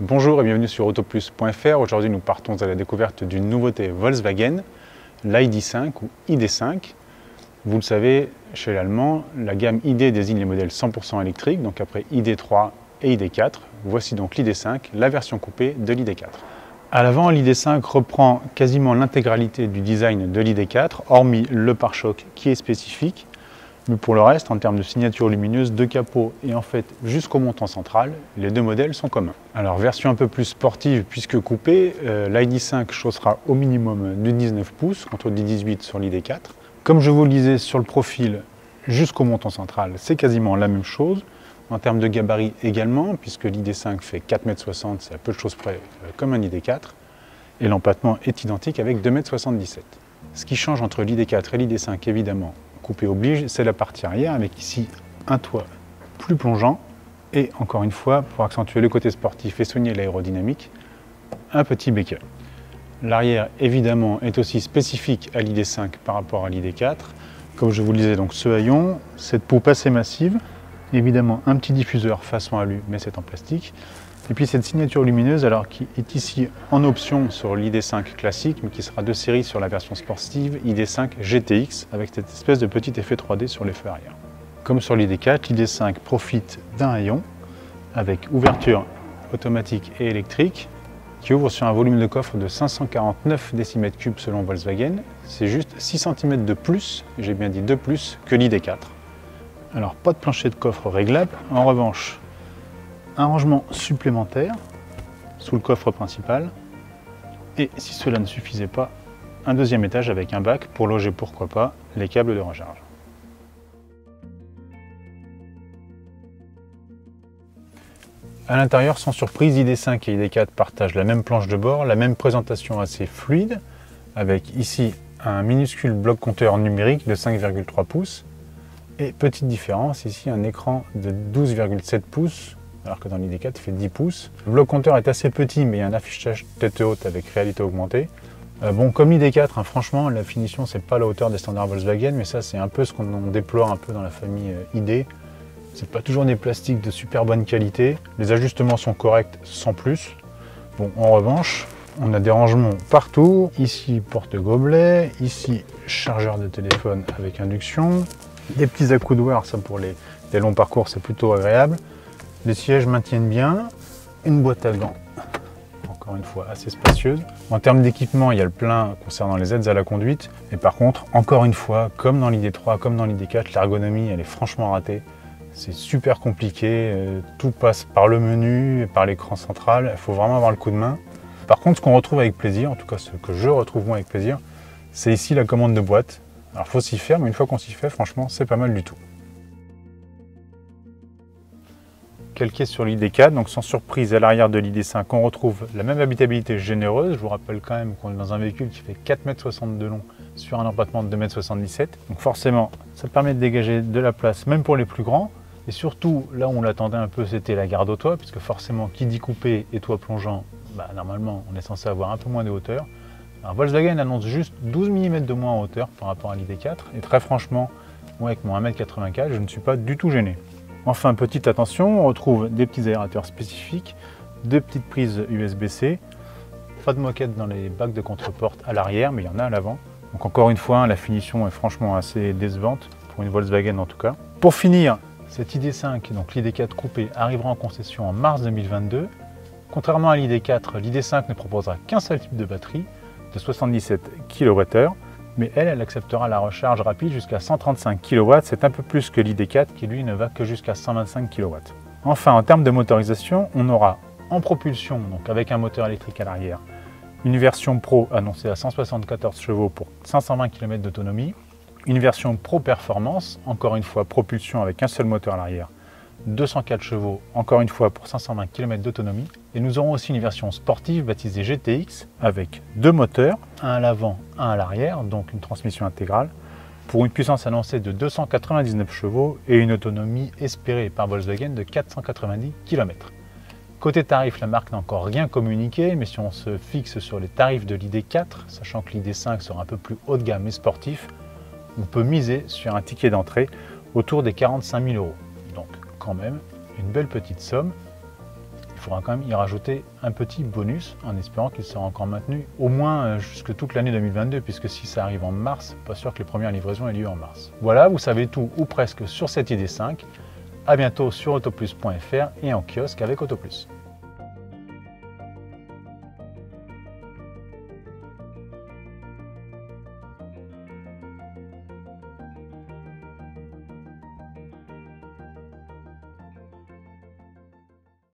Bonjour et bienvenue sur autoplus.fr. Aujourd'hui nous partons à la découverte d'une nouveauté Volkswagen, l'ID.5 ou ID.5. Vous le savez, chez l'allemand, la gamme ID désigne les modèles 100% électriques, donc après ID.3 et ID.4. Voici donc l'ID.5, la version coupée de l'ID.4. À l'avant, l'ID.5 reprend quasiment l'intégralité du design de l'ID.4, hormis le pare-choc qui est spécifique. Mais pour le reste, en termes de signature lumineuse, de capot et en fait jusqu'au montant central, les deux modèles sont communs. Alors version un peu plus sportive puisque coupée, l'ID.5 chaussera au minimum du 19 pouces contre du 18 sur l'ID.4. Comme je vous le disais sur le profil jusqu'au montant central, c'est quasiment la même chose. En termes de gabarit également, puisque l'ID.5 fait 4,60 m, c'est à peu de choses près comme un ID.4. Et l'empattement est identique avec 2,77 m. Ce qui change entre l'ID.4 et l'ID.5 évidemment, coupé oblige, c'est la partie arrière avec ici un toit plus plongeant et encore une fois, pour accentuer le côté sportif et soigner l'aérodynamique, un petit béquet. L'arrière évidemment est aussi spécifique à l'ID.5 par rapport à l'ID.4. Comme je vous le disais, donc ce haillon, cette poupe assez massive, évidemment un petit diffuseur façon alu mais c'est en plastique. Et puis cette signature lumineuse alors qui est ici en option sur l'ID.5 classique mais qui sera de série sur la version sportive ID.5 GTX avec cette espèce de petit effet 3D sur les feux arrière. Comme sur l'ID.4, l'ID.5 profite d'un haillon avec ouverture automatique et électrique qui ouvre sur un volume de coffre de 549 décimètres cubes selon Volkswagen. C'est juste 6 cm de plus, j'ai bien dit de plus, que l'ID.4. Alors pas de plancher de coffre réglable, en revanche un rangement supplémentaire sous le coffre principal et si cela ne suffisait pas, un deuxième étage avec un bac pour loger pourquoi pas les câbles de recharge. À l'intérieur, sans surprise, ID.5 et ID.4 partagent la même planche de bord, la même présentation assez fluide avec ici un minuscule bloc compteur numérique de 5,3 pouces et petite différence, ici un écran de 12,7 pouces alors que dans l'ID.4 il fait 10 pouces. Le bloc compteur est assez petit mais il y a un affichage tête haute avec réalité augmentée. Bon, comme l'ID.4, franchement la finition c'est pas à la hauteur des standards Volkswagen mais ça c'est un peu ce qu'on déplore un peu dans la famille ID. C'est pas toujours des plastiques de super bonne qualité, les ajustements sont corrects sans plus. Bon, en revanche, on a des rangements partout, ici porte-gobelet, ici chargeur de téléphone avec induction, des petits accoudoirs, ça pour les longs parcours c'est plutôt agréable. Les sièges maintiennent bien, une boîte à gants, encore une fois assez spacieuse. En termes d'équipement, il y a le plein concernant les aides à la conduite. Et par contre, encore une fois, comme dans l'ID.3, comme dans l'ID.4, l'ergonomie elle est franchement ratée. C'est super compliqué, tout passe par le menu et par l'écran central, il faut vraiment avoir le coup de main. Par contre, ce qu'on retrouve avec plaisir, en tout cas ce que je retrouve moi avec plaisir, c'est ici la commande de boîte. Alors il faut s'y faire, mais une fois qu'on s'y fait, franchement, c'est pas mal du tout. Calqué sur l'ID.4, donc sans surprise à l'arrière de l'ID.5, on retrouve la même habitabilité généreuse. Je vous rappelle quand même qu'on est dans un véhicule qui fait 4,60 m de long sur un empattement de 2,77 m. Donc forcément, ça permet de dégager de la place, même pour les plus grands. Et surtout, là où on l'attendait un peu, c'était la garde au toit, puisque forcément, qui dit coupé et toit plongeant, normalement, on est censé avoir un peu moins de hauteur. Alors Volkswagen annonce juste 12 mm de moins en hauteur par rapport à l'ID.4. Et très franchement, moi avec mon 1,84 m, je ne suis pas du tout gêné. Enfin, petite attention, on retrouve des petits aérateurs spécifiques, deux petites prises USB-C, pas de moquette dans les bacs de contre-porte à l'arrière, mais il y en a à l'avant. Donc encore une fois, la finition est franchement assez décevante, pour une Volkswagen en tout cas. Pour finir, cette ID.5, donc l'ID.4 coupé, arrivera en concession en mars 2022. Contrairement à l'ID.4, l'ID.5 ne proposera qu'un seul type de batterie, de 77 kWh. Mais elle acceptera la recharge rapide jusqu'à 135 kW, c'est un peu plus que l'ID.4 qui lui ne va que jusqu'à 125 kW. Enfin, en termes de motorisation, on aura en propulsion, donc avec un moteur électrique à l'arrière, une version Pro annoncée à 174 chevaux pour 520 km d'autonomie, une version Pro Performance, encore une fois propulsion avec un seul moteur à l'arrière, 204 chevaux, encore une fois pour 520 km d'autonomie. Et nous aurons aussi une version sportive baptisée GTX avec deux moteurs, un à l'avant, un à l'arrière, donc une transmission intégrale, pour une puissance annoncée de 299 chevaux et une autonomie espérée par Volkswagen de 490 km. Côté tarif, la marque n'a encore rien communiqué, mais si on se fixe sur les tarifs de l'ID.4, sachant que l'ID.5 sera un peu plus haut de gamme et sportif, on peut miser sur un ticket d'entrée autour des 45 000 €. Donc quand même une belle petite somme. il faudra quand même y rajouter un petit bonus en espérant qu'il sera encore maintenu au moins jusque toute l'année 2022, puisque si ça arrive en mars, pas sûr que les premières livraisons aient lieu en mars. Voilà, vous savez tout ou presque sur cette ID5. À bientôt sur autoplus.fr et en kiosque avec Autoplus.